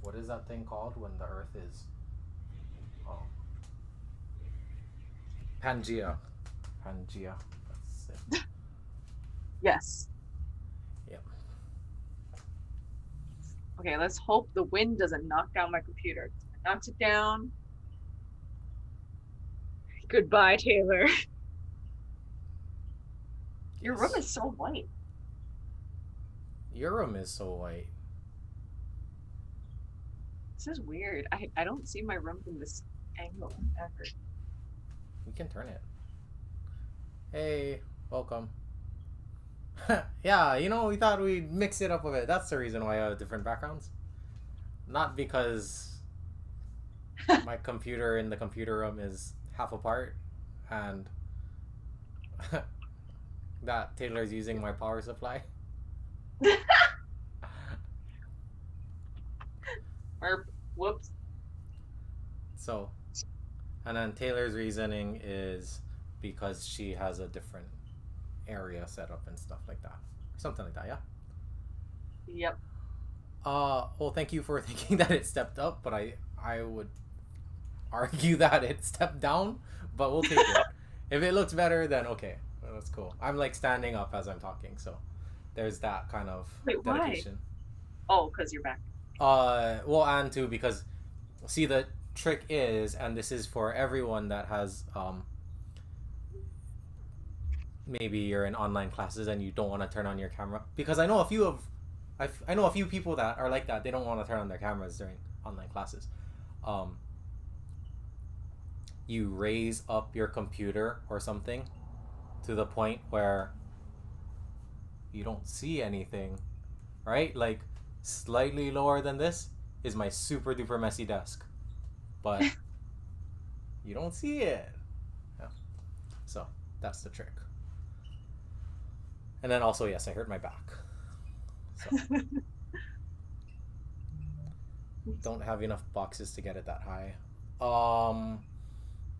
what is that thing called when the Earth is um, Pangea? Pangea. That's it. Yes. Yep. Okay, let's hope the wind doesn't knock down my computer. If it knocks it down. Goodbye, Taylor. Your room Yes. is so white. Your room is so white. This is weird. I don't see my room from this angle ever. We can turn it. Hey, welcome. Yeah, we thought we'd mix it up a bit. That's the reason why I have different backgrounds. Not because my computer in the computer room is half apart and that Taylor's using my power supply. Or whoops. So, and then Taylor's reasoning is because she has a different area set up and stuff like that. Something like that, yeah? Yep. Well, thank you for thinking that it stepped up, but I would argue that it stepped down, but we'll take it. If it looks better, then okay. Well, that's cool. I'm like standing up as I'm talking, so there's that kind of Wait, why? dedication. Oh, because you're back. Well, and too, because see, the trick is, and this is for everyone that has maybe you're in online classes and you don't want to turn on your camera, because I know a few people that are like that. They don't want to turn on their cameras during online classes. Um, you raise up your computer or something to the point where you don't see anything, right? Like slightly lower than this is my super duper messy desk, but you don't see it. Yeah. So that's the trick. And then also, yes, I hurt my back. So don't have enough boxes to get it that high. Um,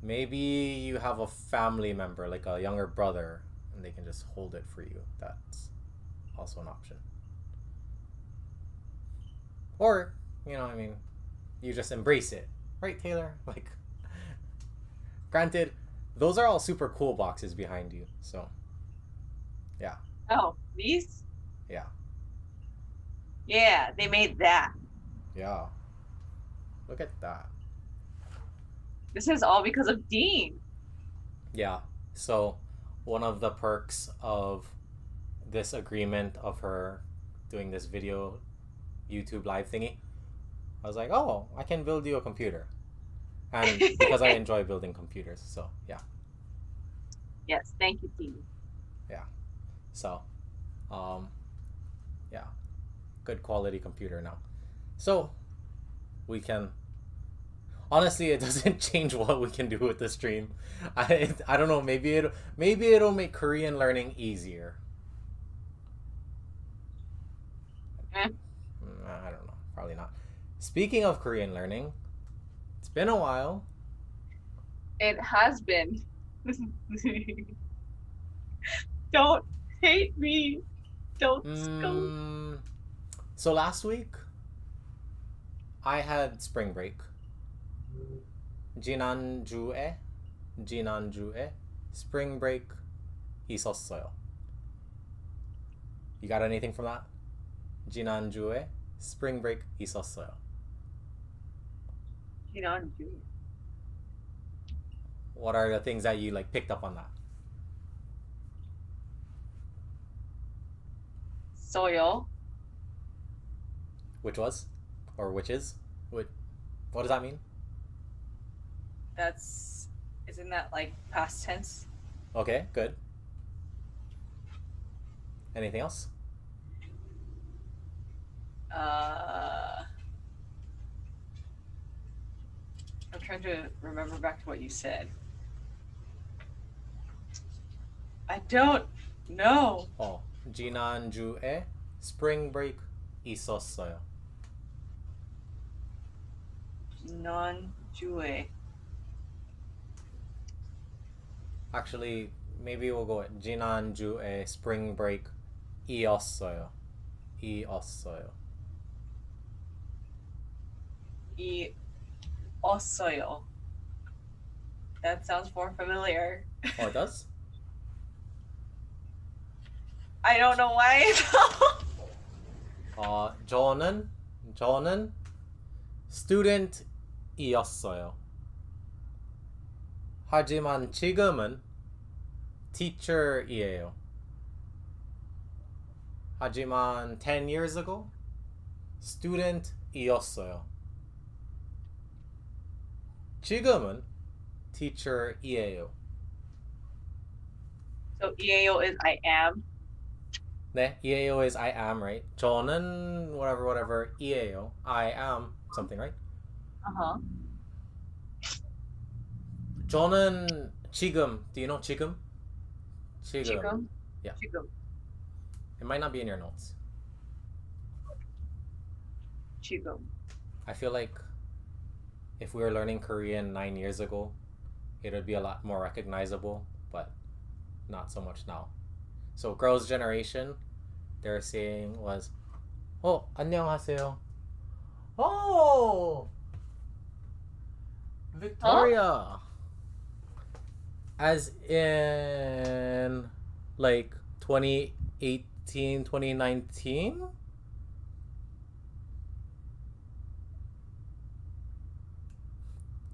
Maybe you have a family member, like a younger brother, and they can just hold it for you. That's also an option. Or, I mean, you just embrace it. Right, Taylor? Like, granted, those are all super cool boxes behind you. So, yeah. Oh, these? Yeah. Yeah, they made that. Yeah. Look at that. This is all because of Dean. Yeah. So, one of the perks of this agreement of her doing this video YouTube live thingy, I was like, oh, I can build you a computer. And because I enjoy building computers, so yeah, Yes, thank you, Dean. yeah. So, um, yeah, good quality computer now. So we can. Honestly, it doesn't change what we can do with the stream. I don't know. Maybe it'll make Korean learning easier. Eh, I don't know. Probably not. Speaking of Korean learning, it's been a while. it has been. Don't hate me. Don't scold. Mm, so last week I had spring break. 지난주에 지난주에 spring break 있었어요. You got anything from that? 지난주에 spring break 있었어요. You know, I'm doing What are the things that you like picked up on that? soil. Which was, or which is? What? What does that mean? That's isn't that like past tense? Okay, good. Anything else? Uh, I'm trying to remember back to what you said. I don't know. 지난주에 spring break 있었어요. Non-Jue. Actually, maybe we'll go with 지난주에 spring break 이었어요. 이었어요. 이 없어요. That sounds more familiar. Oh, it does? I don't know why. 저는 student이었어요. 하지만 지금은 teacher이에요. 하지만 10 years ago student이었어요. 지금은 teacher이에요. So EAO is I am. 네, EAO is I am, right? 저는 whatever EAO. I am something, right? Uh-huh. 저는 지금. Do you know 지금? 지금. Yeah. 지금. It might not be in your notes. 지금. I feel like if we were learning Korean 9 years ago, it would be a lot more recognizable, but not so much now. So girls' generation, they're saying was, oh, 안녕하세요. Oh, Victoria. As in like 2018, 2019?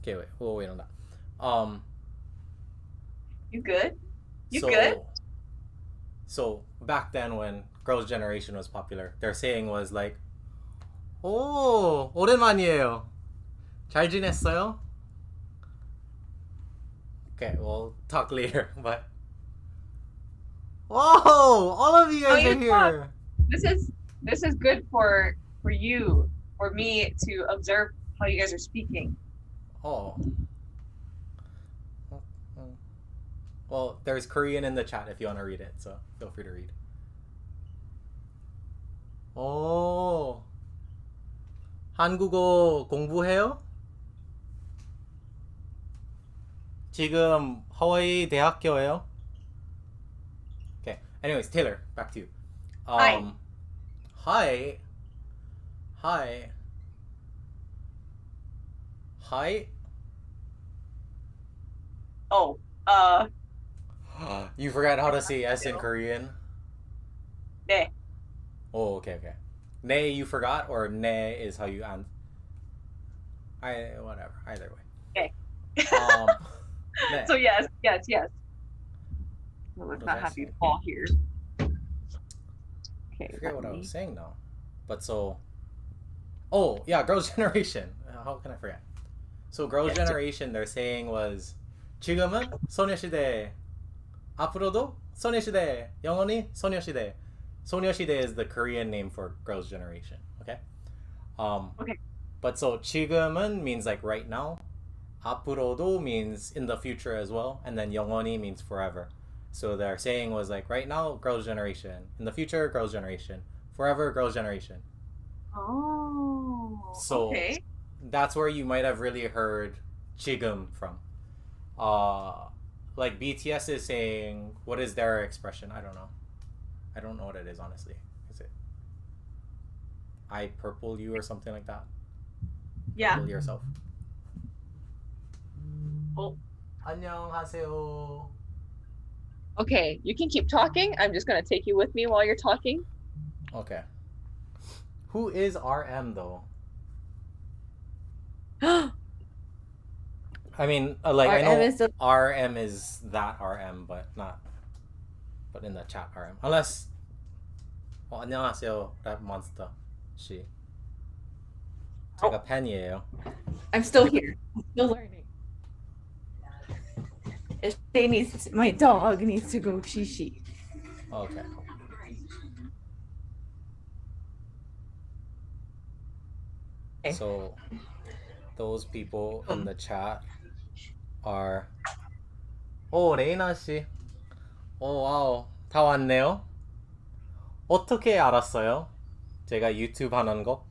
Okay, wait. We'll wait on that. You good? You so, good? So back then when Girls' Generation was popular, their saying was like, 오, 오랜만이에요. 잘 지냈어요? Okay, we'll talk later, but whoa, all of you guys you are here. This is good for you, for me to observe how you guys are speaking. Oh. Well, there's Korean in the chat if you want to read it, so feel free to read. 오, 한국어 공부해요? 지금 하와이 대학교예요? Okay. Anyways, Taylor, back to you. Hi. Hi. Hi. Hi. Oh, You forgot how to say S in Korean? 네. Oh, okay. Ne you forgot, or ne is how you answer? Whatever. Either way. Okay. Ne. So yes. Well, let's What not was I have you saying? fall here. Okay. I forget what I let was me- saying now. But so. Oh, yeah, Girls' Generation. How can I forget? So, Girls' Yes. Generation, their saying was, 지금은 소녀시대. 앞으로도 소녀시대. 영원히 소녀시대. 소녀시대 is the Korean name for Girls' Generation. Okay? Okay. But so, 지금은 means like right now. 앞으로도 means in the future as well. And then 영원히 means forever. So their saying was like, right now, Girls' Generation. In the future, Girls' Generation. Forever, Girls' Generation. Oh. So okay. that's where you might have really heard 지금 from. Like BTS is saying, what is their expression? I don't know. I don't know what it is, honestly. Is it I purple you or something like that? Yeah. Purple yourself. Oh. 안녕하세요. Okay. You can keep talking. I'm just gonna take you with me while you're talking. Okay. Who is RM though? I mean, like I know RM is the- RM is that RM, but in the chat RM. Unless, 안녕하세요, Rap Monster 씨. 제가 팬이에요. I'm still here. I'm still learning. My dog needs to go shishi. Okay. Okay. So, those people in the chat are. 오, 레이나 씨. 오, 와우. 다 왔네요. 어떻게 알았어요? 제가 유튜브 하는 거?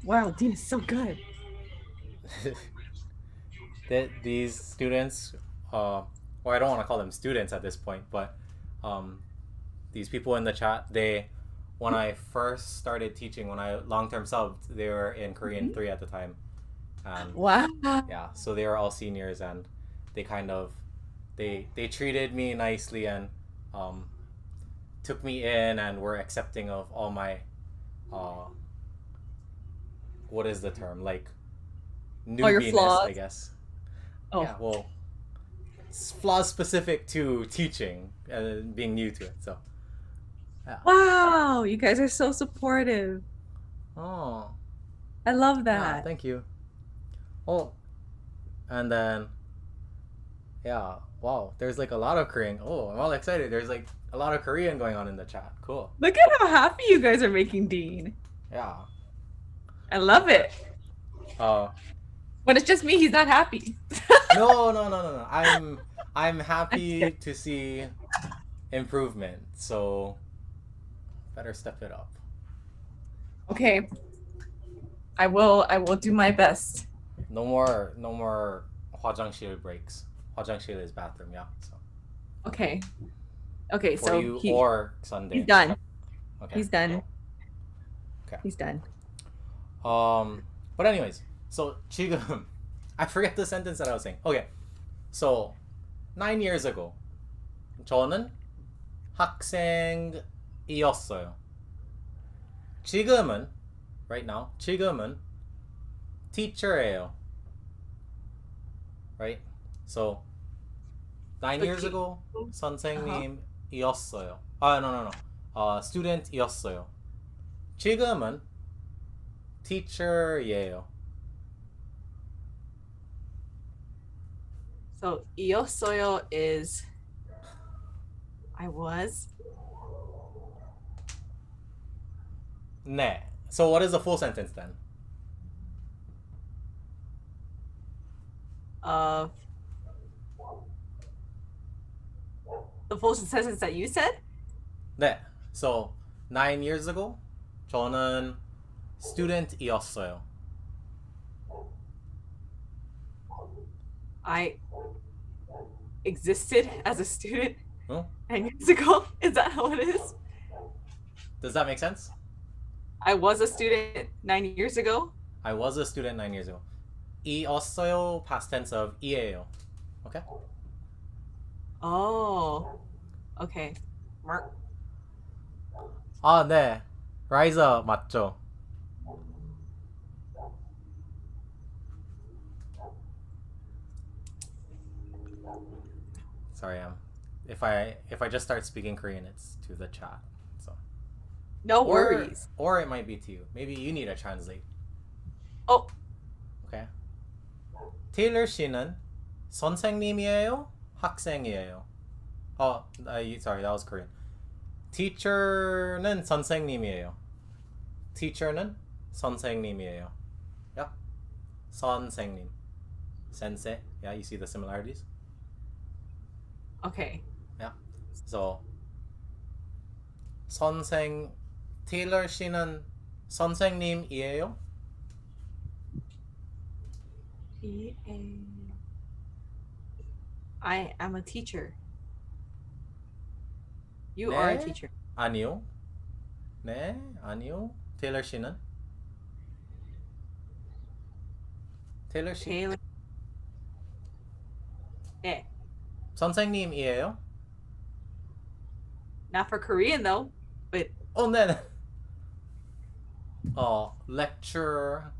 Wow, Dean is so good. That these students, or I don't want to call them students at this point, but these people in the chat, they when I first started teaching, when I long-term subbed, they were in Korean Mhm. 3 at the time. And Wow. yeah, so they were all seniors, and they kind of they treated me nicely, and um, took me in, and were accepting of all my uh, what is the term, like All your newbiness, I flaws. guess. Oh, Yeah, well, it's flaws specific to teaching and being new to it. So yeah. wow. You guys are so supportive. Oh, I love yeah. that. Thank you. Oh, and then yeah. Wow, there's like a lot of Korean. Oh, I'm all excited. There's like a lot of Korean going on in the chat. Cool. Look at how happy you guys are making Dean. Yeah. I love it. Uh, When it's just me, he's not happy. no, no, no, no, no. I'm I'm happy scared. to see improvement. So better step it up. Okay. I will do my best. No more 화장실 breaks. 화장실 is bathroom, yeah. So Okay. Okay, for so you or Sunday. he's done. Okay. He's done. Okay. He's done. But anyways, so 지금 I forget the sentence that I was saying. Okay. So 9 years ago 저는 학생이었어요. 지금은 right now 지금은 teacher예요. Right? So 9 years ago 선생님이었어요. No. student이었어요. 지금은 teacher예요. So 이었어요 is I was. 네. So what is the full sentence then? The full sentence that you said? 네. So 9 years ago 저는 student이었어요. I existed as a student Huh? 9 years ago. Is that how it is? Does that make sense? I was a student 9 years ago. I was a student 9 years ago. 이었어요 past tense of 이에요. Okay? Oh. Okay. Mark. 아, 네. 라이자 맞죠? Sorry, if I just start speaking Korean, it's to the chat. So No worries. or it might be to you. Maybe you need to translate. Oh, Okay. 테일러 씨는 선생님이에요? 학생이에요? Sorry, that was Korean. Teacher는 선생님이에요. Teacher는 선생님이에요. Yeah. 선생님. Sensei. Yeah, you see the similarities? okay. Yeah. So 테일러 씨는 선생님이에요? I am a teacher. You 네. are a teacher. 아니요. 네, 아니요. 테일러 씨는? 테일러 씨 Taylor. 네. 선생님이에요? Not for Korean though. But 네. lecture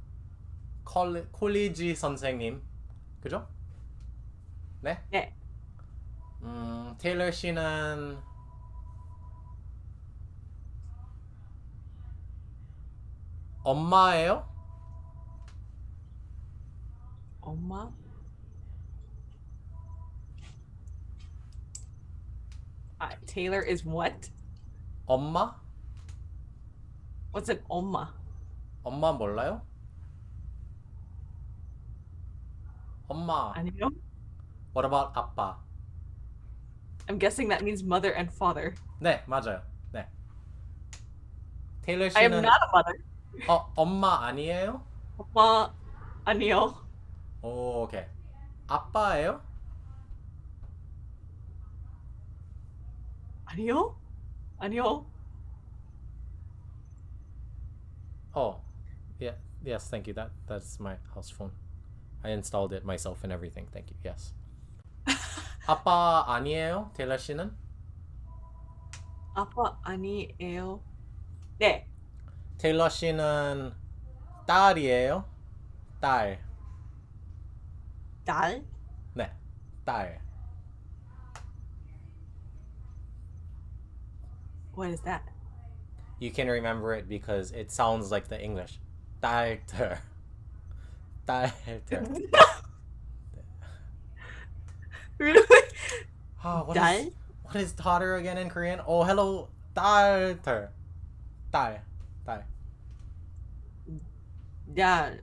콜리지 선생님. 그죠? 네? 네. 테일러 씨는 엄마예요? 엄마? Taylor is what? 엄마? What's an 엄마? 엄마 몰라요? 엄마. 아니요. What about 아빠? I'm guessing that means mother and father. 네, 맞아요. 네. 테일러 I am 씨는 not a mother. 엄마 아니에요? 엄마 아니요. 오, 오케이. 아빠예요? 아니요. 아니요. Oh, yeah. Yes, thank you. That's my house phone. I installed it myself and everything. Thank you. Yes. 아빠 아니에요? 테일러 씨는? 아빠 아니에요. 네. 테일러 씨는 딸이에요? 딸. 딸? 네. 딸. What is that? You can remember it because it sounds like the English. 딸들. 딸들. Really? Oh, 딸? what is daughter again in Korean? Oh, hello. 딸들. 딸. 딸. 딸.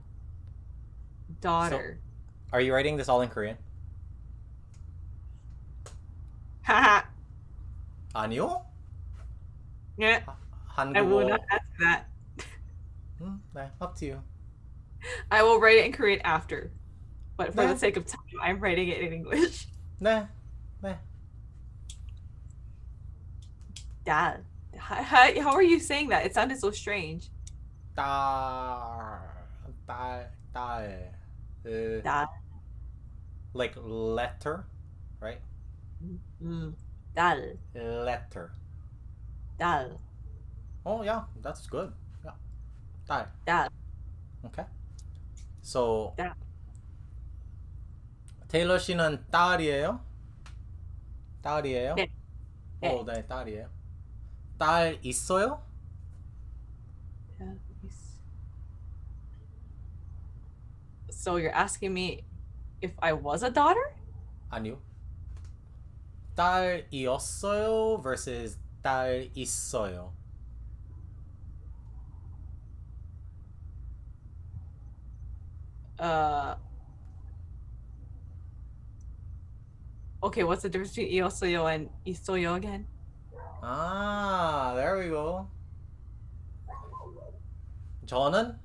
Daughter. Are you writing this all in Korean? Haha. 아니요? Yeah. 한국어. I will not answer that. 네, up to you. I will write it in Korean after. But for 네. the sake of time, I'm writing it in English. 네. 네. Dad. How are you saying that? It sounded so strange. 딸. 딸. 딸. Dad. Like letter, right? Dal. Letter. Dal. Oh yeah, that's good. Yeah. 딸. Dal. Okay. So 딸. 테일러 씨는 딸이에요? 딸이에요? 네. 네. 네, 딸이에요. 딸 있어요? So you're asking me if I was a daughter? 아니요. 딸이었어요 versus 딸 있어요. Okay, what's the difference between 이었어요 and 있어요 again? Ah, there we go. 저는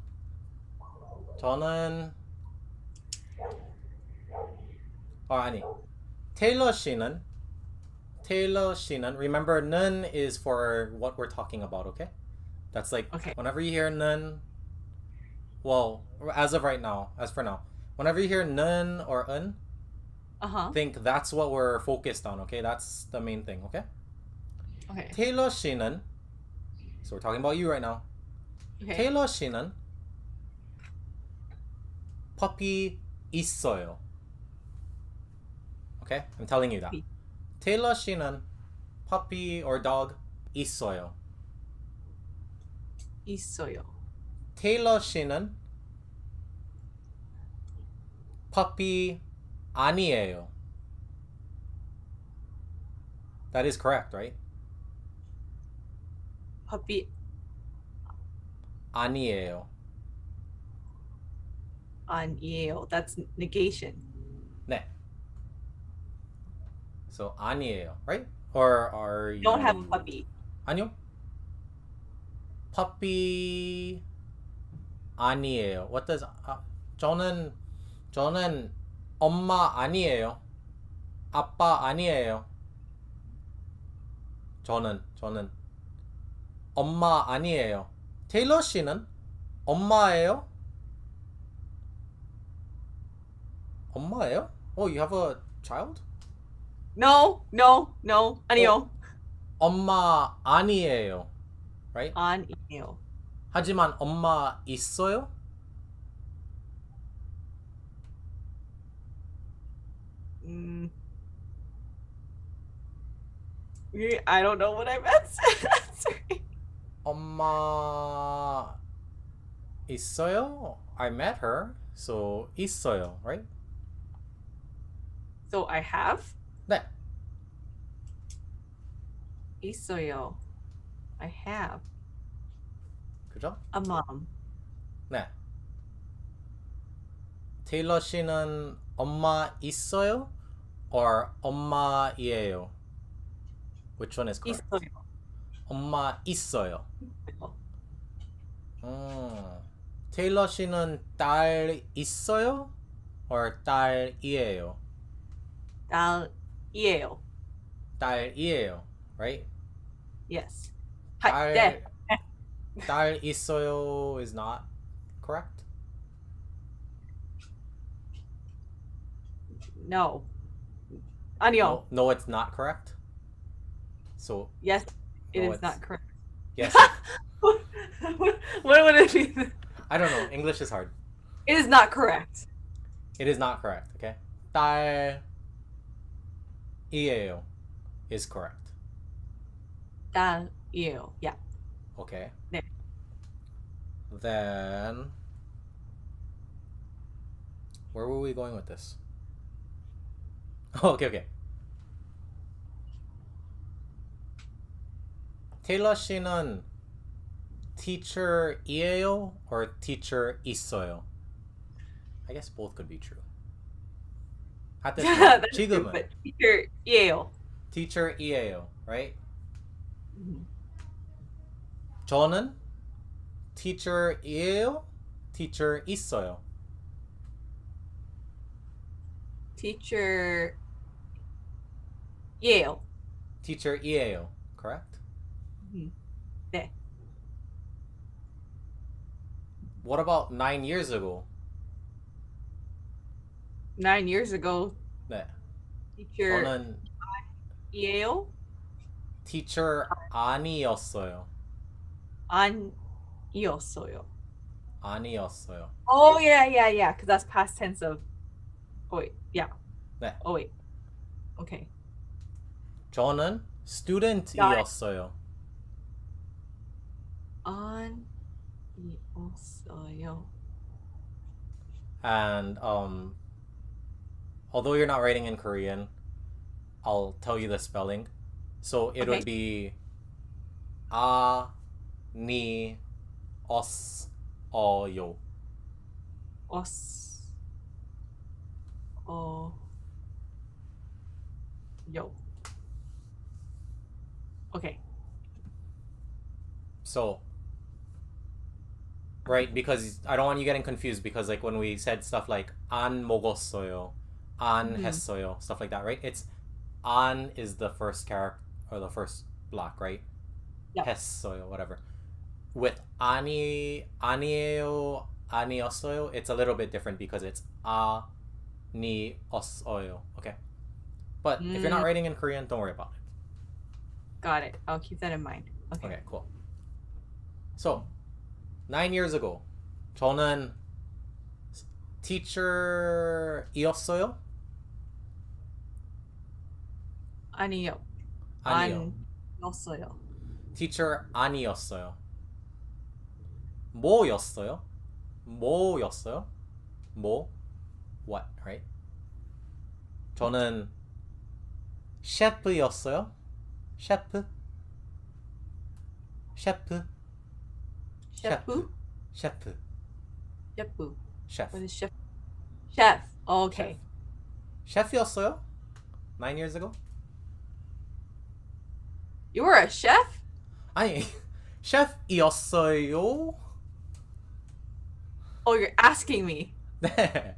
아니. 테일러 씨는 remember 는 is for what we're talking about, okay? That's like Okay. whenever you hear 는, well, as for now, whenever you hear 는 or un, think that's what we're focused on, okay? That's the main thing, okay? Okay. 테일러 씨는, so we're talking about you right now. Okay. 테일러 씨는 puppy 있어요. Okay? I'm telling you that. 테일러 씨는 puppy or dog 있어요. 있어요. 테일러 씨는 puppy 아니에요. That is correct, right? puppy 아니에요. 아니에요. That's negation. 네. So 아니에요, right? Or are you? Don't have a puppy. 아니요. puppy 아니에요. What does 저는 엄마 아니에요. 아빠 아니에요. 저는 엄마 아니에요. 테일러 씨는 엄마예요? 엄마예요? Oh, you have a child? No. 아니요. 엄마 아니에요. Right? 아니에요. 하지만 엄마 있어요? I don't know what I'm answering. 엄마 있어요? I met her, so 있어요, right? So I have? 네. 있어요. I have 그죠? a mom. 네. 테일러 씨는 엄마 있어요? or 엄마이에요? Which one is correct? 있어요. 엄마 있어요. 테일러 씨는 딸 있어요? or 딸이에요? 딸이에요. 딸이에요, right? Yes. 딸, 네. 딸 있어요 is not correct. No. 아니요. No, it's not correct. So Yes, it no, is it's not correct. yes. what would it mean? I don't know. English is hard. It is not correct. It is not correct. Okay. 딸이에요 is correct. 딸이에요. Yeah. Okay. 네. Then where were we going with this? Okay. 테일러 씨는 teacher이에요 or teacher 있어요? I guess both could be true. At this point, That's true, 지금은 but teacher이에요. teacher이에요, right? Mhm. 저는 teacher이에요, teacher 있어요. teacher이에요. teacher이에요, correct? 네. What about 9 years ago? 9 years ago, 네, teacher이에요. 저는 teacher 아니었어요. 아니었어요. 아니었어요. Oh yeah. Because that's past tense of. Oh wait, yeah. 네. Oh wait. Okay. 저는 student이었어요. 아니었어요. And although you're not writing in Korean, I'll tell you the spelling. So it Okay. would be a ni os 어요. os. Yo. Okay. So right, because I don't want you getting confused, because like when we said stuff like 안 먹었어요, 안 Mhm. 했어요, stuff like that, right? It's 안 is the first character or the first block, right? Yep. 했어요, whatever. With 아니에요, 아니었어요, it's a little bit different because it's 아니었어요. Okay. But if you're not writing in Korean, don't worry about it. Got it. I'll keep that in mind. Okay. Okay, cool. So, 9 years ago, 저는 teacher이었어요? 아니요. 아니요. 아니었어요. teacher 아니었어요. 뭐였어요? 뭐였어요? 뭐? What, right? 저는 셰프였어요? 셰프? 셰프? 셰프? 셰프. 셰프. 셰프. What is chef? Chef. Okay. 셰프였어요? 9 years ago? You were a chef? 아니, 셰프이었어요? Oh, you're asking me 네.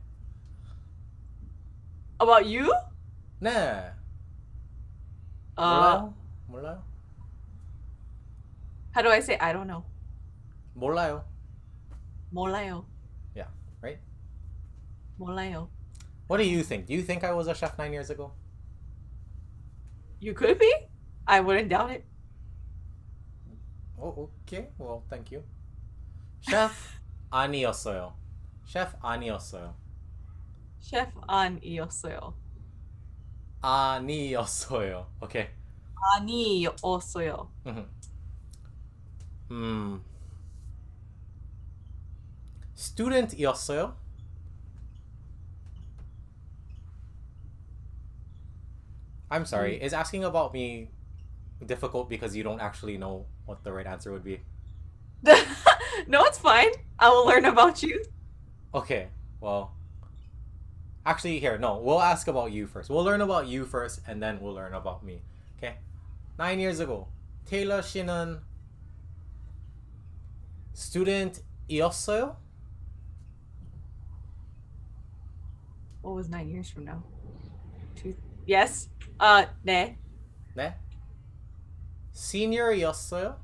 about you? 네. Uh, 몰라요? how do I say I don't know? 몰라요. 몰라요. Yeah, right? 몰라요. What do you think? Do you think I was a chef 9 years ago? You could be? I wouldn't doubt it. Oh, okay. Well, thank you. Chef 아니었어요. Chef 아니었어요. Chef 아니었어요. 아니었어요. Okay. 아니었어요. student이었어요? I'm sorry. Is asking about me difficult because you don't actually know what the right answer would be? No, it's fine. I will learn about you. Okay. Well, actually, here, no. We'll ask about you first. We'll learn about you first, and then we'll learn about me. Okay? 9 years ago, 테일러 씨는 student이었어요? What was 9 years from now? Yes. 네. 네. senior이었어요?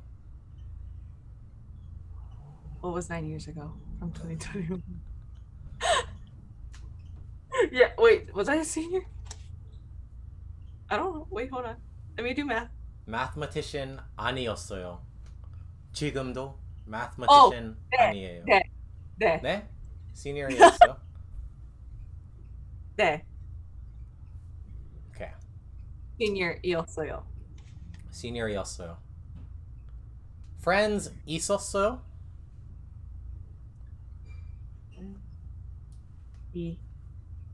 What was 9 years ago from 2021? Yeah, wait, was I a senior? I don't know. Wait, hold on. Let me do math. mathematician 아니었어요. 지금도 mathematician 네, 아니에요. 네, 네, 네? senior이었어요? 네. Okay. senior이었어요. senior이었어요. friends 있었어요?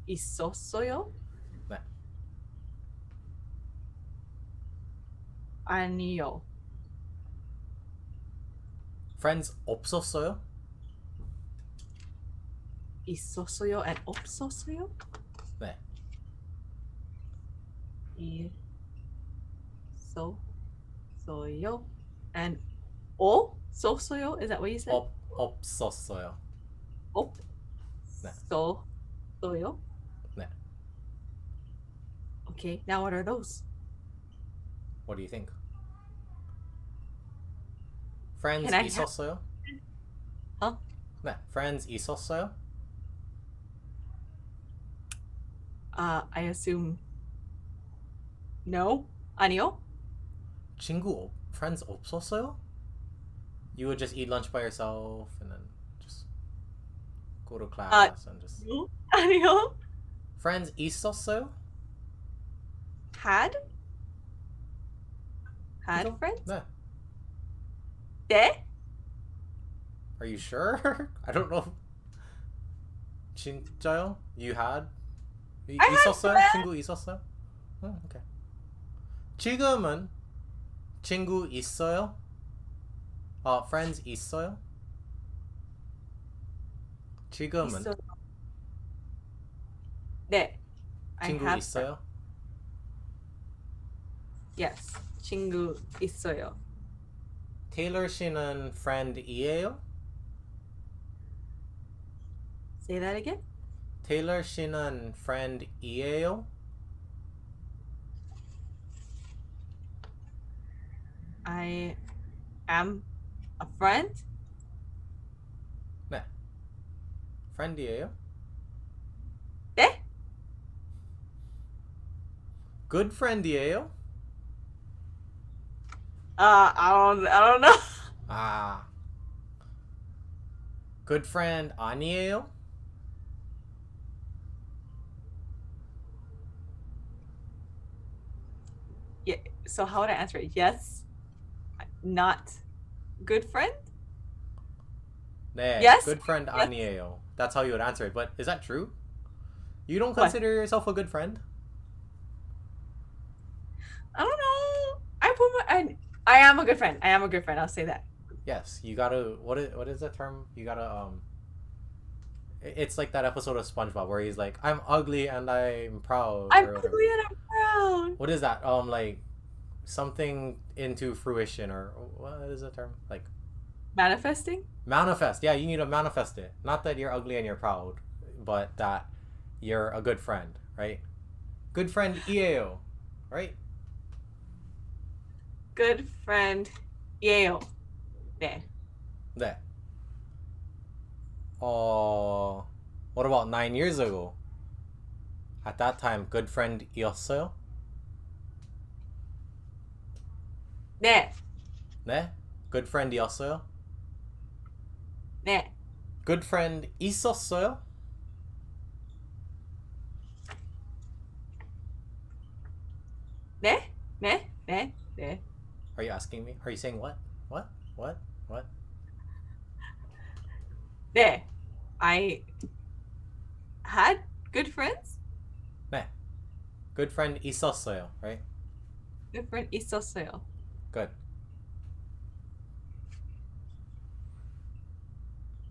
있었어요? 네. 아니요. friends 없었어요? 있었어요 and 없었어요? 네. 있었어요 and 없었어요? Is that what you said? 없었어요. 없었어요? 네. Okay, now what are those? What do you think? friends Can I 있었어요? Huh? 네. friends 있었어요? I assume no? 아니요? friends 없었어요? You would just eat lunch by yourself and then just go to class and just No? 아니요? friends 있었어요? Had 그죠? friends? 네. 네? Are you sure? I don't know. 진짜요? You had? I had 있었어요? friends. 친구 있었어요? Okay. 지금은 친구 있어요? friends 있어요? 지금은 있어요. 네. I 친구 have 있어요? Yes. 친구 있어요. 테일러 씨는 friend이에요? Say that again? 테일러 씨는 friend이에요? I am a friend? 네. friend이에요? 네? good friend이에요? I don't know. good friend 아니에요? Yeah. So how would I answer it? Yes. Not good friend? 네. Yes. good friend Yes. 아니에요. That's how you would answer it. But is that true? You don't What? consider yourself a good friend? I don't know. I am a good friend. I am a good friend. I'll say that. Yes. You gotta. What is the term? You gotta. It's like that episode of SpongeBob where he's like, "I'm ugly and I'm proud." I'm or whatever. ugly and I'm proud. What is that? Like something into fruition, or what is the term? Like Manifesting? manifest. Yeah, you need to manifest it. Not that you're ugly and you're proud, but that you're a good friend, right? Good friend 이에요, right? Good friend. 예요. 네. 네. What about 9 years ago? At that time, good friend이었어요? 네. 네? Good friend이었어요? 네. Good friend 있었어요? 네? 네? 네? 네. Are you asking me? Are you saying what? What? What? What? 네. I had good friends? 네. Good friend 있었어요, right? Good friend 있었어요. Good.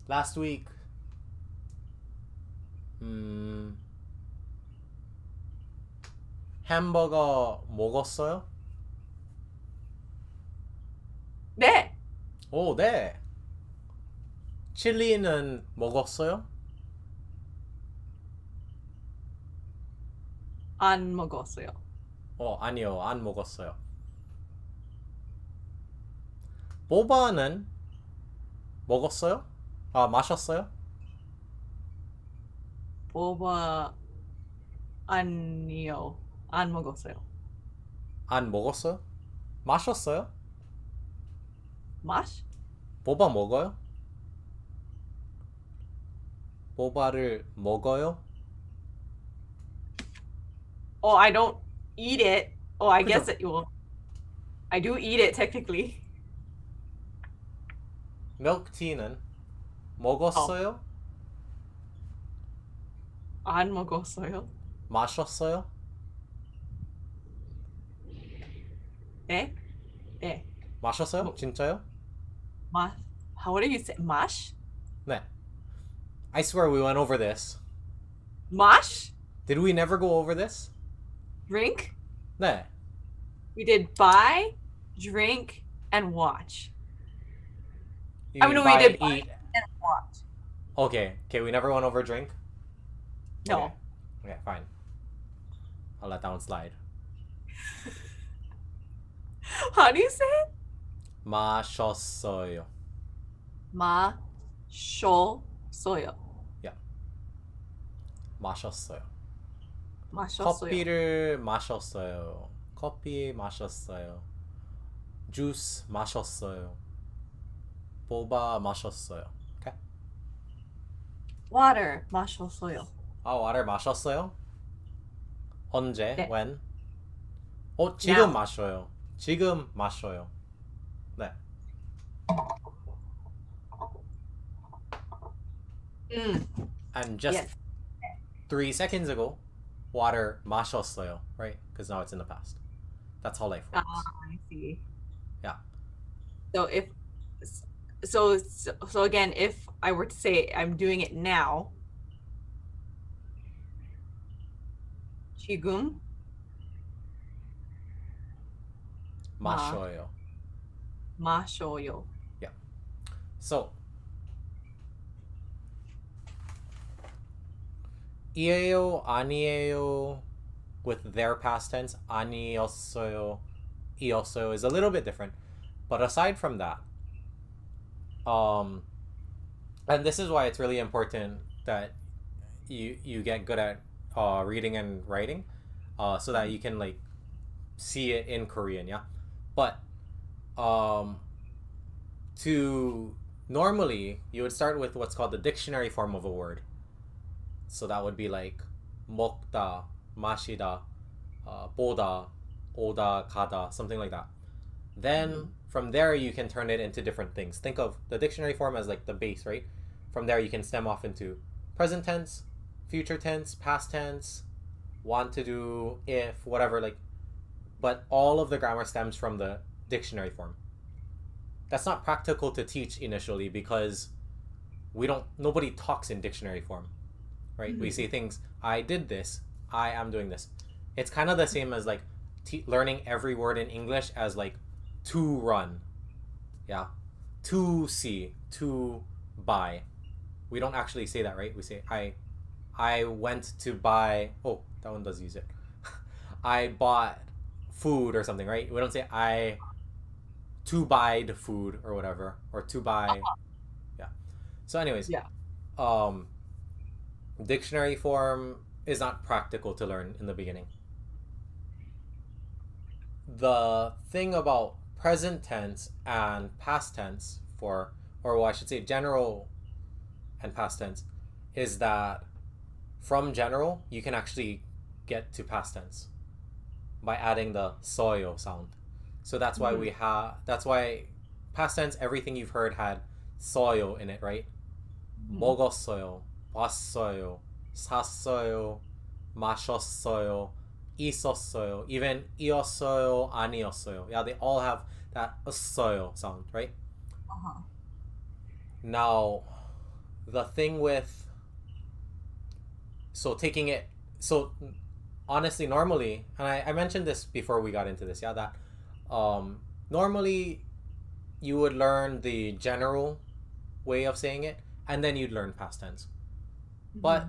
Last week, 햄버거 먹었어요? 네. 오, 네. 칠리는 먹었어요? 안 먹었어요. 아니요, 안 먹었어요. 보바는 먹었어요? 마셨어요? 보바 아니요. 안 먹었어요. 안 먹었어요? 마셨어요? 마시? 보바 먹어요? 보바를 먹어요? Oh, I don't eat it. Oh, I guess 그죠? it well. I do eat it technically. 밀크티는 먹었어요? 안 먹었어요. 마셨어요? 네? 네. 마셨어요? 뭐- 진짜요? How do you say mash? 네. I swear we went over this. Mash? Did we never go over this? Drink? 네. We did buy, drink, and watch. You I mean, we buy, did buy eat. and watch. Okay. Okay, we never went over drink? No. Okay. Okay, fine. I'll let that one slide. How do you say it? 마셨어요. 마셨어요. 마셨어요. 마셨어요. 커피를 마셨어요. 커피 마셨어요. 주스 마셨어요. 보바 마셨어요. Okay? Water 마셨어요. water 마셨어요? 언제? 네. When? 지금 Now. 마셔요. 지금 마셔요. 네. And just Yes. 3 seconds ago, water 마셨어요, right? Because now it's in the past. That's how life works. I see. Yeah. So if so again, if I were to say I'm doing it now, 지금 마셔요. 마셔요. So, 이에요, 아니에요 with their past tense, 아니었어요, 이었어요 is a little bit different. But aside from that, and this is why it's really important that you get good at reading and writing, so that you can like see it in Korean, yeah. But to normally you would start with what's called the dictionary form of a word. So that would be like 먹다, 마시다, 보다, 오다, 가다, something like that. Then from there you can turn it into different things. Think of the dictionary form as like the base, right? From there you can stem off into present tense, future tense, past tense, want to do, if, whatever, like, but all of the grammar stems from the dictionary form. That's not practical to teach initially because nobody talks in dictionary form, right? We say things, I did this, I am doing this. It's kind of the same as like learning every word in English as like to run, yeah, to see, to buy. We don't actually say that, right? We say I went to buy. Oh, that one does use it. I bought food or something, right? We don't say I to buy the food or whatever, or to buy. Yeah. So anyways, Yeah. Dictionary form is not practical to learn in the beginning. The thing about present tense and past tense or I should say general and past tense, is that from general you can actually get to past tense by adding the soyo sound. So that's why that's why past tense, everything you've heard had soyo in it, right? 먹었어요, 봤어요, 샀어요, 마셨어요, 있었어요, even 이었어요, 아니었어요. Yeah, they all have that soyo sound, right? Now, the thing with taking it, honestly, normally, and I mentioned this before we got into this, yeah, that normally you would learn the general way of saying it and then you'd learn past tense. But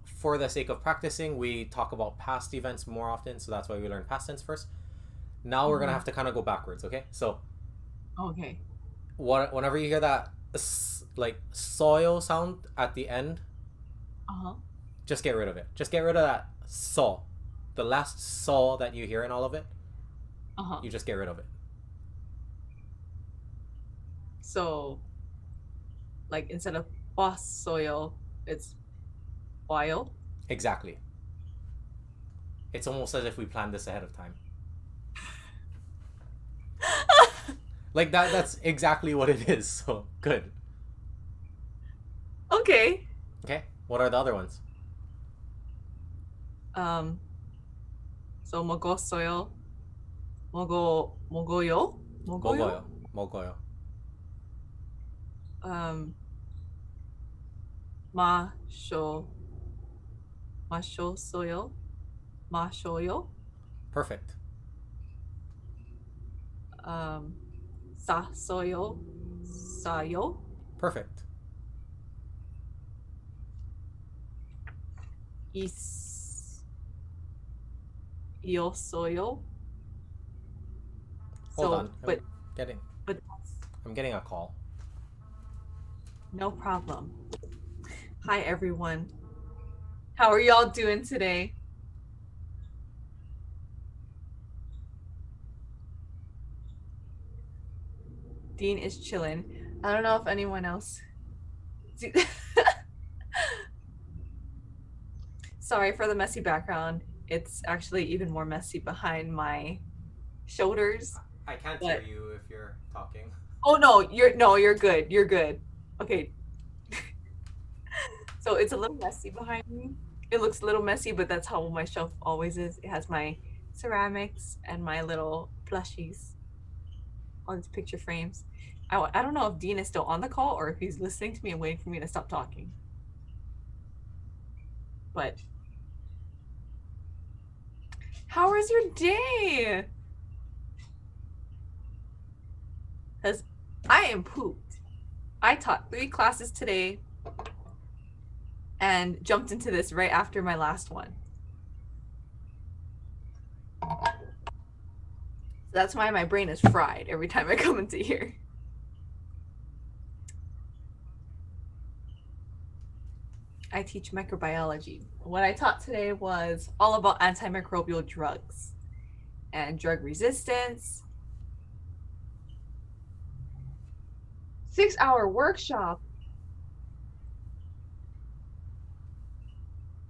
for the sake of practicing, we talk about past events more often, so that's why we learn past tense first. Now we're gonna have to kind of go backwards, okay? So Okay. whenever you hear that like soil sound at the end, Uh-huh. just get rid of it. Just get rid of that saw. The last saw that you hear in all of it, Uh-huh. you just get rid of it. So, like, instead of wassoyo, it's wayo. Exactly. It's almost as if we planned this ahead of time. Like that's exactly what it is. So good. Okay. Okay. What are the other ones? So mogosoyo, mogoyo, Mogoyo. Mogoyo. masho, mashosoyo, mashoyo, Perfect. sasoyo, sayo, Perfect. yosoyo. Hold So, on. but Getting I'm getting a call. no problem. Hi everyone. How are y'all doing today? Dean is chilling. I don't know if anyone else. Sorry for the messy background. It's actually even more messy behind my shoulders. I can't What? hear you if you're talking. Oh you're good. You're good. Okay. So it's a little messy behind me. It looks a little messy, but that's how my shelf always is. It has my ceramics and my little plushies on these picture frames. I don't know if Dean is still on the call or if he's listening to me and waiting for me to stop talking. But how was your day? Because I am pooped. I taught 3 classes today and jumped into this right after my last one. So that's why my brain is fried every time I come into here. I teach microbiology. What I taught today was all about antimicrobial drugs and drug resistance. 6-hour workshop.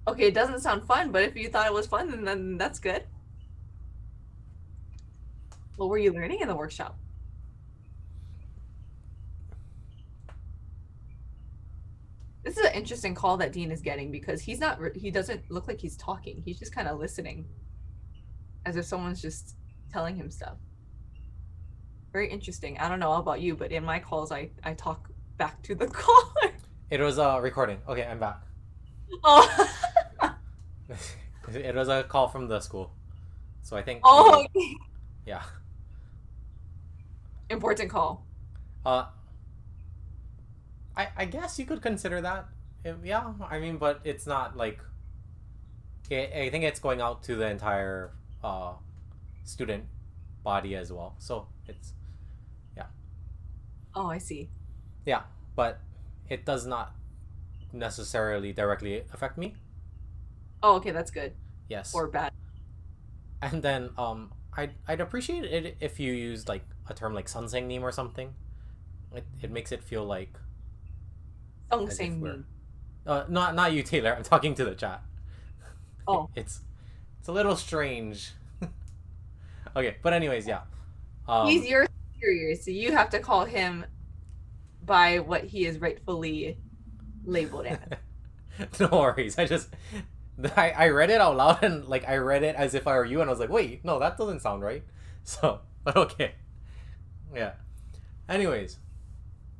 Okay, it doesn't sound fun, but if you thought it was fun, then that's good. What were you learning in the workshop? This is an interesting call that Dean is getting because he doesn't look like he's talking. He's just kind of listening as if someone's just telling him stuff. Very interesting. I don't know about you, but in my calls, I talk back to the caller. It was recording. Okay, I'm back. Oh, It was a call from the school. So I think oh, yeah. important call. I guess you could consider that. Yeah, I mean, but it's not like I think it's going out to the entire student body as well. So it's Oh, I see. yeah, but it does not necessarily directly affect me. Oh, okay, that's good Yes. or bad. And then I'd appreciate it if you used like a term like Sansengnim or something. It makes it feel like Song as if same we're- me. not you, Taylor. I'm talking to the chat. Oh. It's a little strange. Okay, but anyways, yeah. He's your superior, so you have to call him by what he is rightfully labeled as. No worries. I read it out loud and like I read it as if I were you and I was like, wait, no, that doesn't sound right. So, but okay. Yeah. Anyways.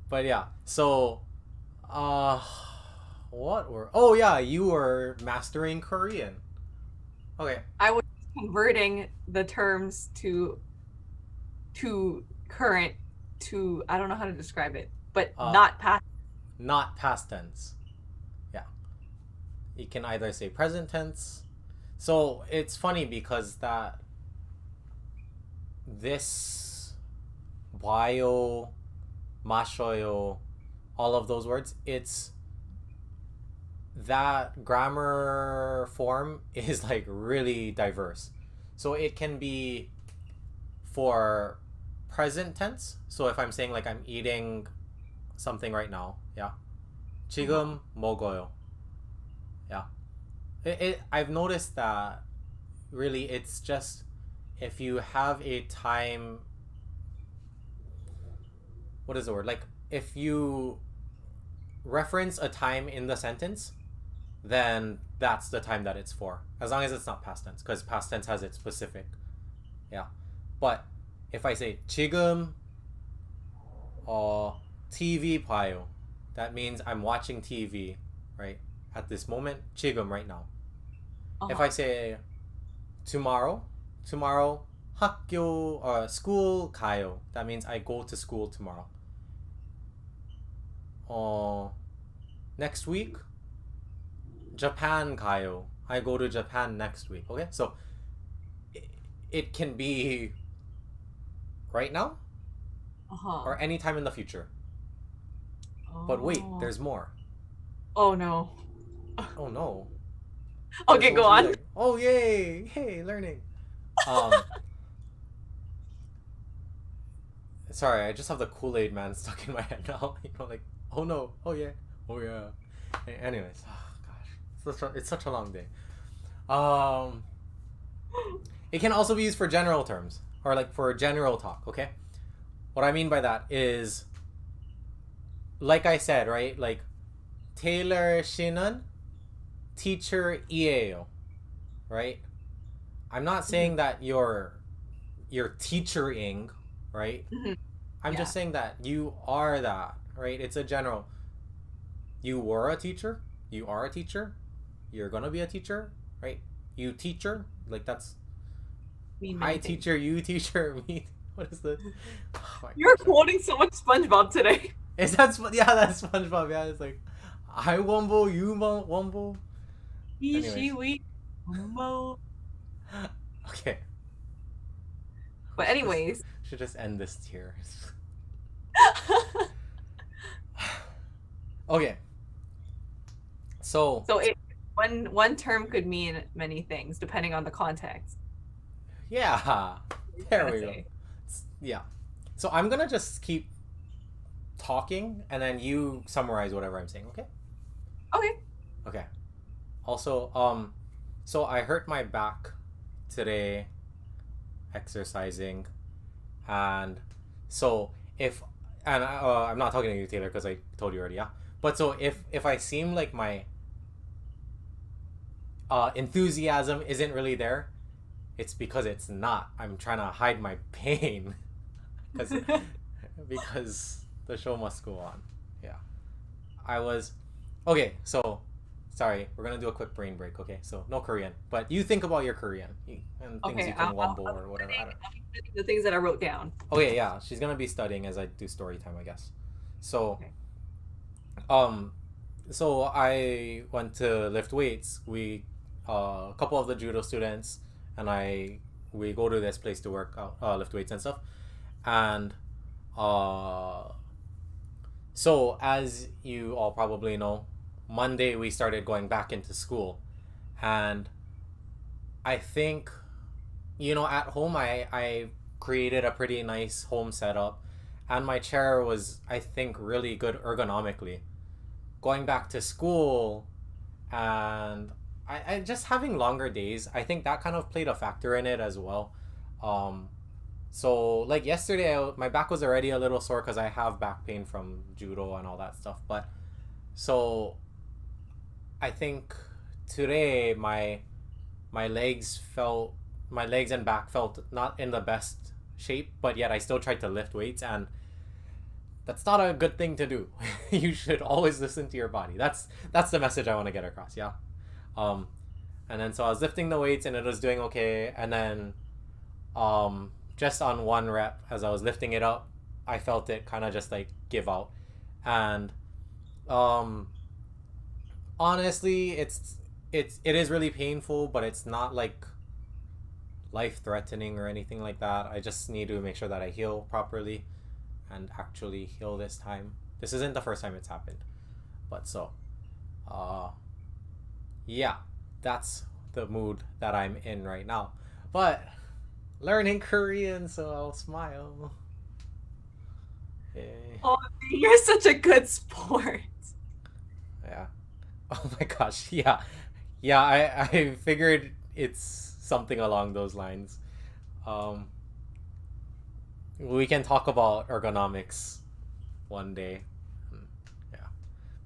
But yeah. So oh yeah, you were mastering Korean. Okay. I was converting the terms to current to I don't know how to describe it, but not past. Not past tense. Yeah. You can either say present tense. So it's funny because this wayo, mashoyo, all of those words, it's that grammar form is like really diverse. So it can be for present tense. So if I'm saying like I'm eating something right now, yeah. 지금 먹어요. Yeah. I've noticed that really it's just if you have a time, what is the word? Like if you reference a time in the sentence, then that's the time that it's for. As long as it's not past tense, because past tense has its specific. Yeah. But if I say 지금 TV 봐요, that means I'm watching TV, right? At this moment, 지금 right now. If I say tomorrow 학교 school 가요, that means I go to school tomorrow. Next week Japan 가요, I go to Japan next week. Okay, so it can be right now or anytime in the future. But wait, there's more. Oh no. Oh no. Okay, go on. Like, oh yay, hey, learning. Sorry, I just have the Kool-Aid man stuck in my head now. You know, like, oh no, oh yeah, oh yeah. Anyways, oh gosh, it's such a long day. It can also be used for general terms or like for general talk. Okay, what I mean by that is, like I said, right? Like Taylor 씨는 teacher이에요, right? I'm not saying that you're teachering, right? I'm just saying that you are that, right? It's a general. You were a teacher. You are a teacher. You're gonna be a teacher, right? You teacher, like that's. I teacher, you teacher, me. What is the? Oh, you're quoting so much SpongeBob today. Is that that's SpongeBob? Yeah, it's like, I wombo, you wombo. He, she, we, wombo. Okay. But anyways, should just end this tier. Okay. So one term could mean many things depending on the context. Yeah. There we go. Yeah. So I'm gonna just keep talking and then you summarize whatever I'm saying, okay? Okay. Okay. Also, so I hurt my back today exercising, and so I'm not talking to you, Taylor, because I told you already, yeah. But so if I seem like my enthusiasm isn't really there, it's because it's not. I'm trying to hide my pain, because the show must go on. Yeah, okay. So sorry, we're gonna do a quick brain break. Okay, so no Korean, but you think about your Korean and things you can wumble or whatever. I don't know. The things that I wrote down. Okay, yeah, she's gonna be studying as I do story time, I guess. So, so I went to lift weights. We, a couple of the judo students and we go to this place to work out, lift weights and stuff, and so as you all probably know, Monday we started going back into school, and I think, you know, at home I created a pretty nice home setup, and my chair was, I think, really good ergonomically. Going back to school and I just having longer days, I think that kind of played a factor in it as well. So like yesterday, my back was already a little sore because I have back pain from judo and all that stuff. But so I think today my legs and back felt not in the best shape, but yet I still tried to lift weights, and that's not a good thing to do. You should always listen to your body. That's the message I want to get across. Yeah. And then so I was lifting the weights and it was doing okay, and then just on one rep as I was lifting it up, I felt it kind of just like give out. And honestly, it is really painful, but it's not like life-threatening or anything like that. I just need to make sure that I heal properly and actually heal this time. This isn't the first time it's happened. But so, uh, yeah, that's the mood that I'm in right now. But learning Korean, so I'll smile. Yay. Oh, you're such a good sport. Yeah. Oh my gosh. Yeah. Yeah, I figured it's something along those lines. Um, we can talk about ergonomics one day. Yeah.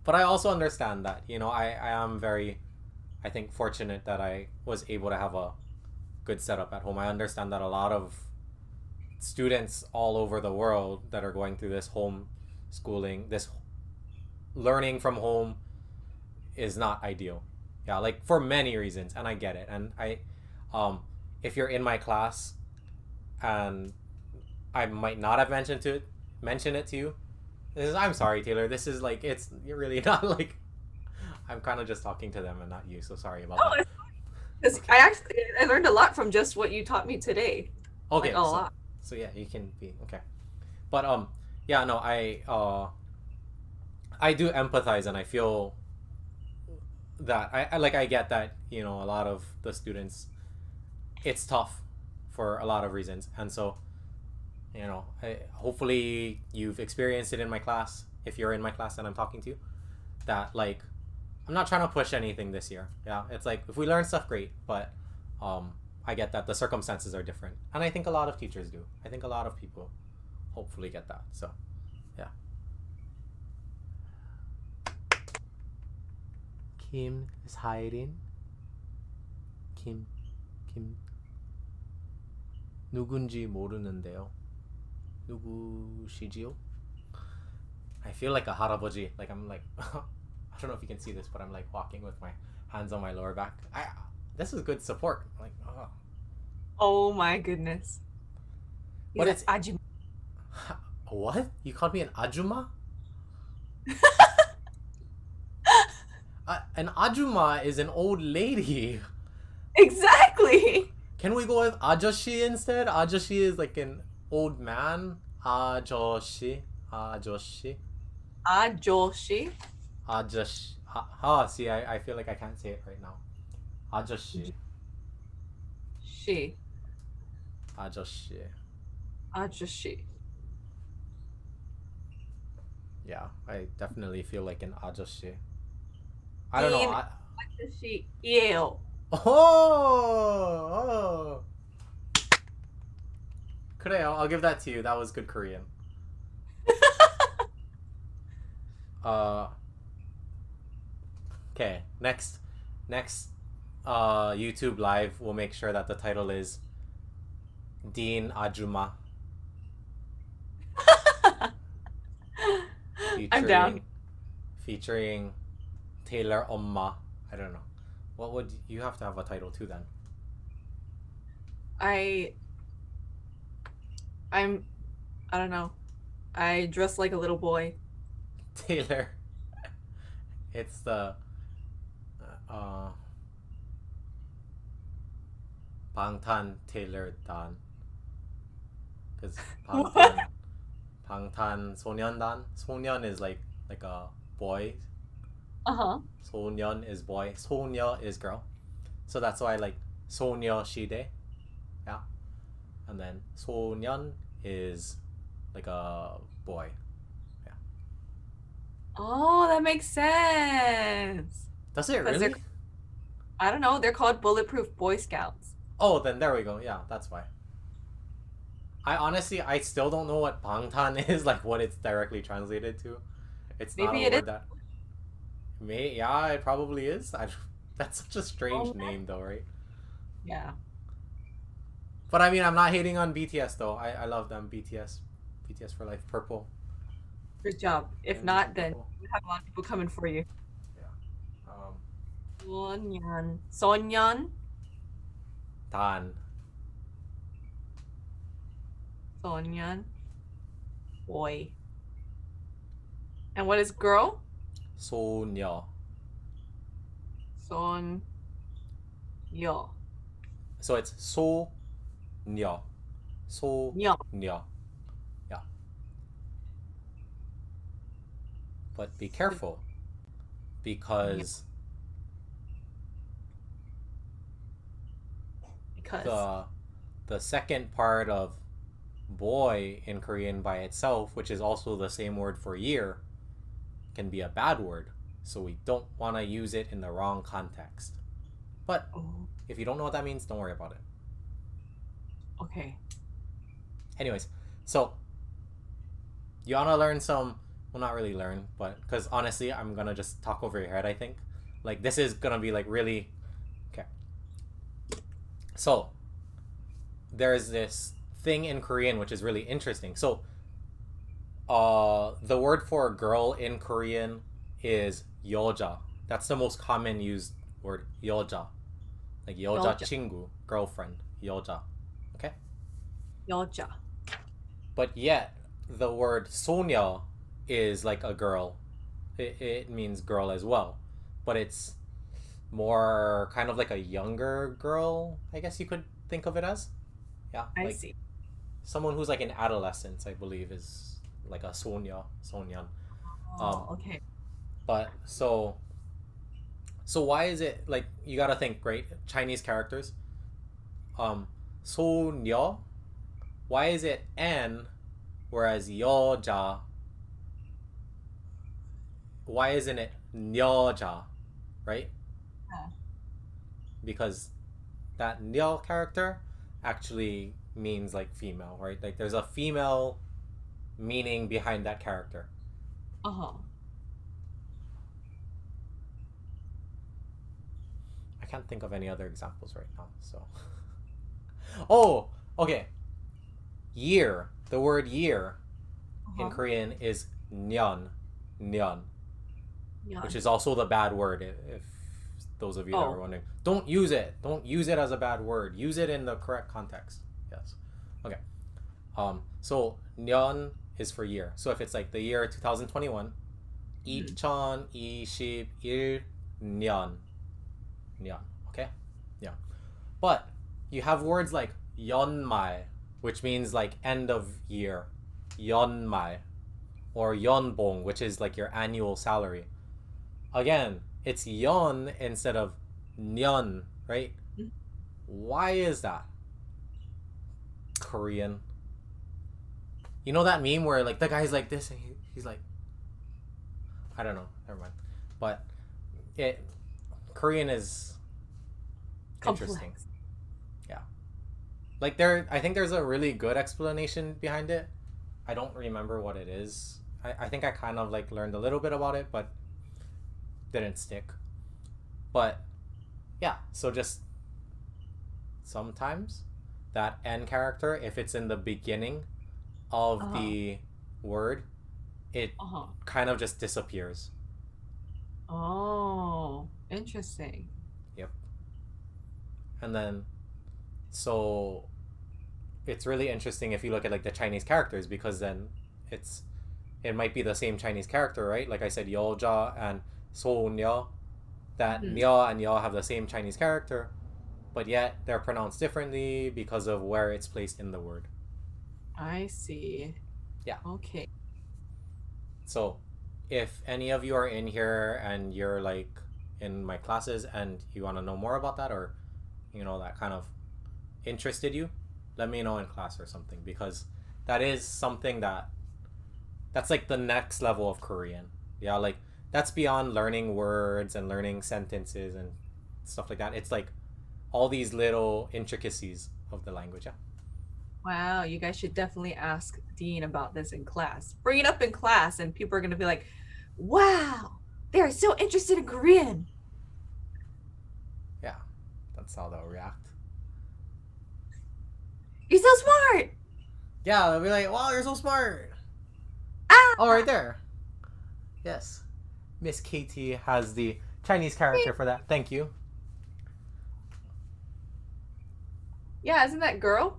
But I also understand that, I am very, I think, fortunate that I was able to have a good setup at home. I understand that a lot of students all over the world that are going through this home schooling, this learning from home is not ideal. Yeah, like for many reasons, and I get it. And if you're in my class, and I might not have mentioned it to you, I'm sorry, Taylor. This is like you're really not like I'm kind of just talking to them and not you. So sorry about No, that. because I learned a lot from just what you taught me today. Okay, Like a lot. so yeah, you can be okay. But yeah, no, I do empathize, and I feel that I get that, a lot of the students, it's tough for a lot of reasons. And so, hopefully you've experienced it in my class, if you're in my class and I'm talking to you, that like I'm not trying to push anything this year. Yeah, it's like if we learn stuff, great, but I get that the circumstances are different, and I think a lot of teachers do. I think a lot of people hopefully get that. So yeah. Kim is hiding. Kim 누군지 모르는데요. 누구시지요? I feel like a 할아버지. Like I'm like I don't know if you can see this, but I'm like walking with my hands on my lower back. This is good support. Like, oh. Oh my goodness. But He's like, "Ajum." What? You called me an ajuma? An ajuma is an old lady. Exactly. Can we go with ajoshi instead? Ajoshi is like an old man. Ajoshi. Ajoshi. Ajoshi. See, I feel like I can't say it right now. Ajoshi. She. Ajoshi. Ajoshi. Yeah, I definitely feel like an ajoshi. I don't know. Ajoshi-이에요. Oh! 그래요. I'll give that to you. That was good Korean. Okay, next YouTube live, we'll make sure that the title is Dean Ajuma. I'm down. Featuring Taylor Omma. I don't know. What would you have to have a title too then? I don't know. I dress like a little boy. Taylor. It's the Bangtan Taylor Dan. Because Bangtan Sonyeondan. Sonyeon is like a boy. Uh-huh. Sonyeon is boy. Sonya is girl. So that's why like Sonya Shide. Yeah. And then Sonyeon is like a boy. Oh, that makes sense. Does it 'Cause really? I don't know. They're called Bulletproof Boy Scouts. Oh, then there we go. Yeah, that's why. I still don't know what Bangtan is, like what it's directly translated to. It's not Maybe a it word is. that. Yeah, it probably is. That's such a strange Oh, name, though, right? Yeah. But I mean, I'm not hating on BTS though. I love them. BTS for life. Purple. Good job. If Yeah, not, then purple. you have a lot of people coming for you. Um, Sonyeon. Sonyeon. Dan. Sonyeon. Boy. And what is girl? Sonya. Sonyeon. So it's Sonya. Sonya. Yeon. Yeah. But be careful, because the second part of boy in Korean by itself, which is also the same word for year, can be a bad word. So we don't want to use it in the wrong context. But if you don't know what that means, don't worry about it. Okay. Anyways, so you want to learn some, well, not really learn, but because honestly, I'm going to just talk over your head, I think. Like, this is going to be like really, okay. So there's this thing in Korean which is really interesting. So the word for girl in Korean is 여자. That's the most common used word, 여자. Like 여자 친구, girlfriend, 여자. Okay? 여자. But yet the word 소녀 is like a girl. It means girl as well. But it's more kind of like a younger girl, I guess you could think of it as. Yeah. I see. Someone who's like in adolescence, I believe, is like a 소녀, 소년. Okay. But so why is it like, you gotta think, right? Chinese characters. 소녀, why is it N, whereas 여자, why isn't it 여자, right? Because that 녀 character actually means like female, right? Like there's a female meaning behind that character. Uh-huh. I can't think of any other examples right now, so. Oh, okay. Year. The word year in Korean is 년, 년, which is also the bad word, if those of you that were wondering. Don't use it. Don't use it as a bad word. Use it in the correct context. Yes. Okay. So 년 is for year. So if it's like the year 2021, 2021년. 년. Okay? Yeah. But you have words like 연말, which means like end of year. 연말. Or 연봉, which is like your annual salary. Again, it's 연 instead of 년, right? Why is that? Korean. You know that meme where like the guy's like this and he's like, I don't know, never mind. But Korean is interesting. Complex. Yeah. Like I think there's a really good explanation behind it. I don't remember what it is. I think I kind of like learned a little bit about it, but didn't stick. But yeah, so just sometimes that N character, if it's in the beginning of the word, it kind of just disappears. Oh, interesting. Yep. And then so it's really interesting if you look at like the Chinese characters, because then it might be the same Chinese character, right? Like I said, 여자 and 소녀, that 녀 and 여 have the same Chinese character, but yet they're pronounced differently because of where it's placed in the word. I see. Yeah. Okay. So if any of you are in here and you're like in my classes and you want to know more about that, or you know, that kind of interested you, let me know in class or something, because that is something that's like the next level of Korean. Yeah, like that's beyond learning words and learning sentences and stuff like that. It's like all these little intricacies of the language. Yeah. Wow, you guys should definitely ask Dean about this in class. Bring it up in class and people are going to be like, wow, they're so interested in Korean. Yeah, that's how they'll react. You're so smart. Yeah, they'll be like, wow, you're so smart. Ah! Oh, right there. Yes. Miss Katie has the Chinese character for that. Thank you. Yeah, isn't that girl?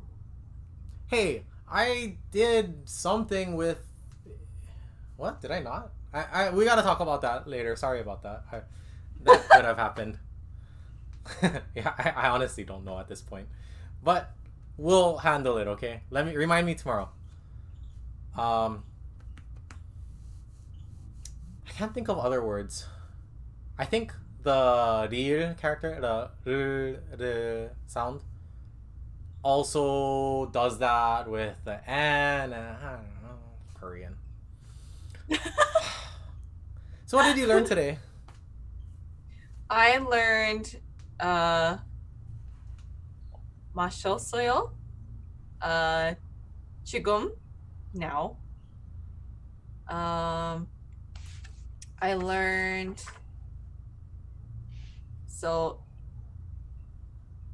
Hey, I did something with... What? Did I not? We gotta talk about that later. Sorry about that. That could have happened. Yeah, I honestly don't know at this point. But we'll handle it, okay? Remind me tomorrow. I can't think of other words. I think the real character, the sound, also does that with the and I don't know, Korean. So what did you learn today? I learned 마셨어요. 지금 now. I learned so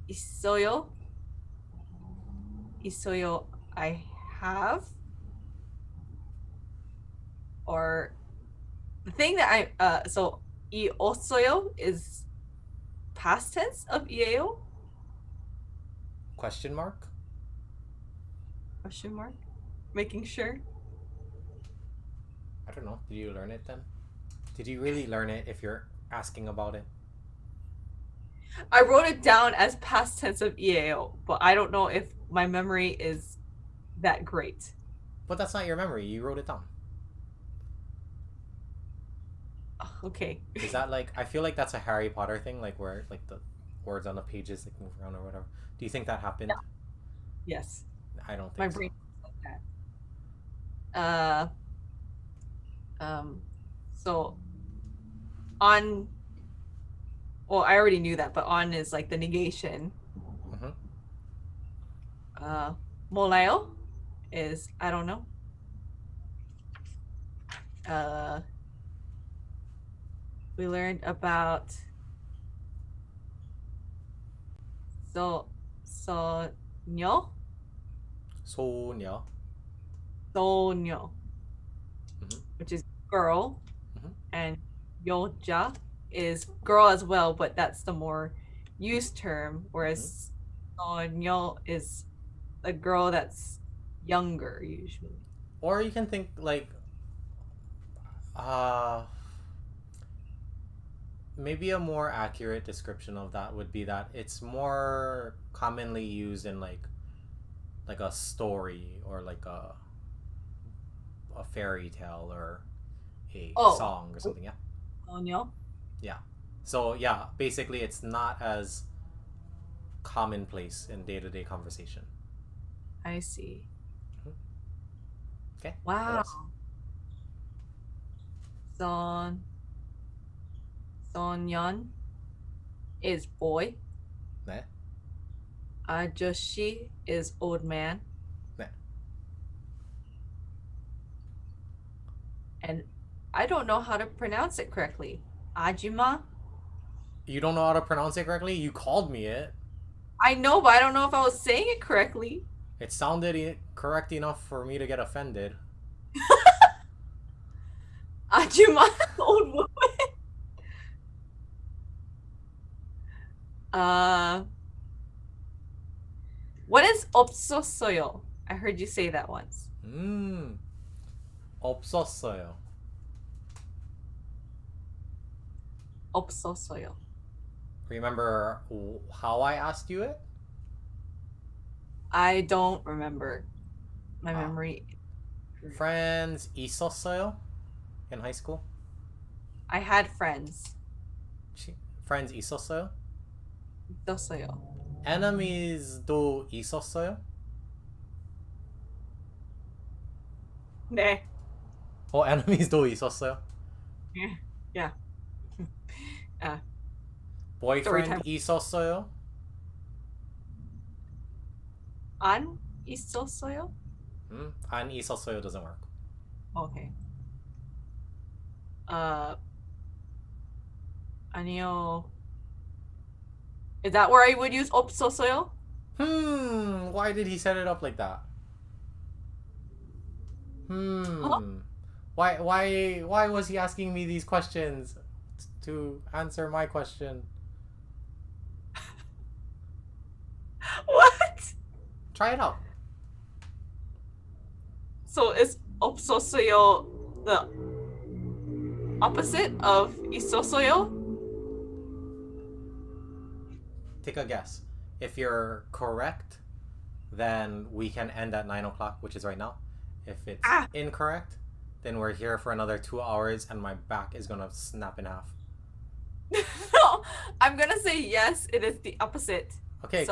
있어요. 있어요. I have. Or the thing that I so 이었어요 is past tense of 이에요? Question mark? Question mark? Making sure. I don't know. Did you learn it then? Did you really learn it if you're asking about it? I wrote it down as past tense of EAO, but I don't know if my memory is that great. But that's not your memory. You wrote it down. Okay. Is that like, I feel like that's a Harry Potter thing, like where like the words on the pages like move around or whatever. Do you think that happened? Yeah. Yes. I don't think My so. brain like that. So on, well, I already knew that, but on is like the negation. 몰라요 is I don't know. We learned about 소녀 소녀. 소녀, which is girl, and 여자 is girl as well, but that's the more used term, whereas 소녀 is a girl that's younger usually. Or you can think like, maybe a more accurate description of that would be that it's more commonly used in like a story or like a fairy tale or a song or something. Yeah. 소녀? Yeah. So yeah, basically it's not as commonplace in day-to-day conversation. I see. Okay. Wow. 소년 is boy. 네. 아저씨 is old man. 네. And I don't know how to pronounce it correctly. 아줌마? You don't know how to pronounce it correctly? You called me it. I know, but I don't know if I was saying it correctly. It sounded correct enough for me to get offended. 아줌마, old woman. What is 없었어요? I heard you say that once. 없었어요. 없었어요. Remember how I asked you it? I don't remember. My memory. Friends 있었어요? In high school? I had friends. Friends 있었어요? 있었어요. Enemies도 있었어요? 네. Enemies도 있었어요? Yeah. Boyfriend 있었어요? 안 있었어요? 안 있었어요 doesn't work. Okay. 아니요. Is that where I would use 없었어요? Why did he set it up like that? Huh? Why was he asking me these questions to answer my question? What? Try it out. So is 없었어요 the opposite of 있었어요? Take a guess. If you're correct, then we can end at 9 o'clock, which is right now. If it's incorrect, then we're here for another 2 hours and my back is gonna snap in half. No, I'm gonna say yes. It is the opposite. Okay, So